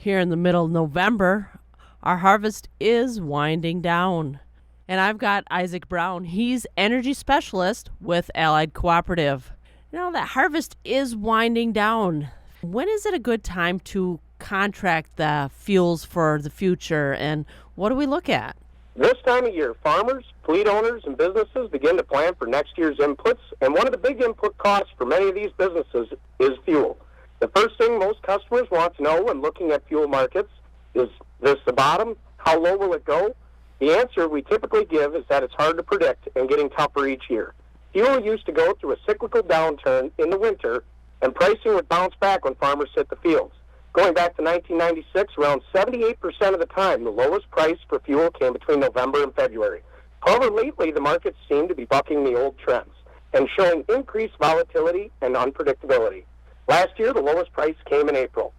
Here in the middle of November, our harvest is winding down. And I've got Isaac Brown. He's energy specialist with Allied Cooperative. That harvest is winding down. When is it a good time to contract the fuels for the future, and what do we look at? This time of year, farmers, fleet owners, and businesses begin to plan for next year's inputs, and one of the big input costs for many of these businesses is fuel. The first thing most customers want to know when looking at fuel markets is this the bottom? How low will it go? The answer we typically give is that it's hard to predict and getting tougher each year. Fuel used to go through a cyclical downturn in the winter, and pricing would bounce back when farmers hit the fields. Going back to 1996, around 78% of the time, the lowest price for fuel came between November and February. However, lately, the markets seem to be bucking the old trends and showing increased volatility and unpredictability. Last year, the lowest price came in April.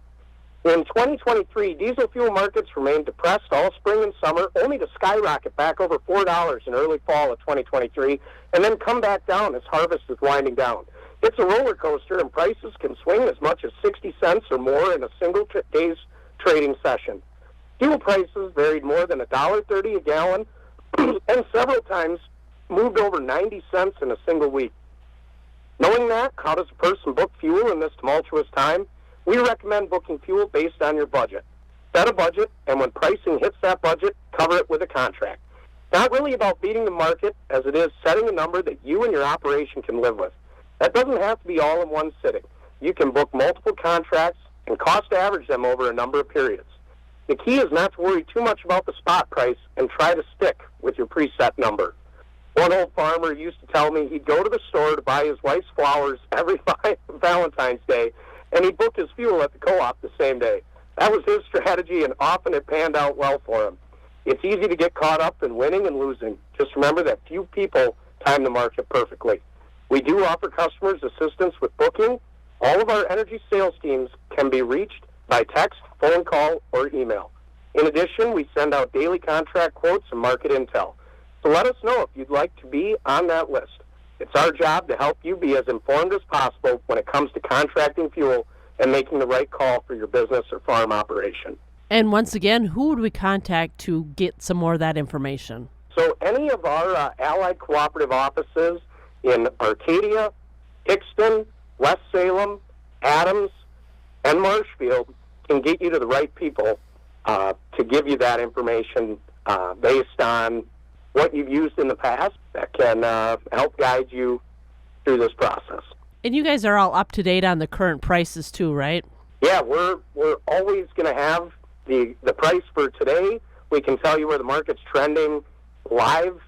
In 2023, diesel fuel markets remained depressed all spring and summer, only to skyrocket back over $4 in early fall of 2023, and then come back down as harvest is winding down. It's a roller coaster, and prices can swing as much as 60 cents or more in a single day's trading session. Fuel prices varied more than $1.30 a gallon, and several times moved over 90 cents in a single week. Knowing that, how does a person book fuel in this tumultuous time? We recommend booking fuel based on your budget. Set a budget, and when pricing hits that budget, cover it with a contract. Not really about beating the market, as it is setting a number that you and your operation can live with. That doesn't have to be all in one sitting. You can book multiple contracts and cost average them over a number of periods. The key is not to worry too much about the spot price and try to stick with your preset number. One old farmer used to tell me he'd go to the store to buy his wife's flowers every Valentine's Day, and he'd book his fuel at the co-op the same day. That was his strategy, and often it panned out well for him. It's easy to get caught up in winning and losing. Just remember that few people time the market perfectly. We do offer customers assistance with booking. All of our energy sales teams can be reached by text, phone call, or email. In addition, we send out daily contract quotes and market intel. So let us know if you'd like to be on that list. It's our job to help you be as informed as possible when it comes to contracting fuel and making the right call for your business or farm operation. And once again, who would we contact to get some more of that information? So any of our Allied Cooperative offices in Arcadia, Hixton, West Salem, Adams, and Marshfield can get you to the right people to give you that information based on what you've used in the past that can help guide you through this process. And you guys are all up to date on the current prices too, right? Yeah, we're always going to have the price for today. We can tell you where the market's trending live,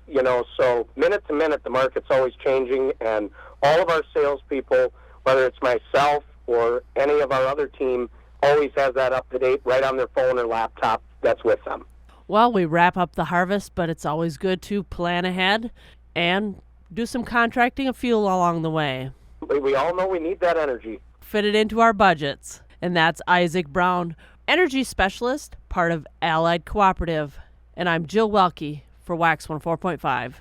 so minute to minute the market's always changing, and all of our salespeople, whether it's myself or any of our other team, always has that up to date right on their phone or laptop that's with them. Well, we wrap up the harvest, but it's always good to plan ahead and do some contracting of fuel along the way. We all know we need that energy. Fit it into our budgets. And that's Isaac Brown, energy specialist, part of Allied Cooperative. And I'm Jill Welke for Wax 104.5.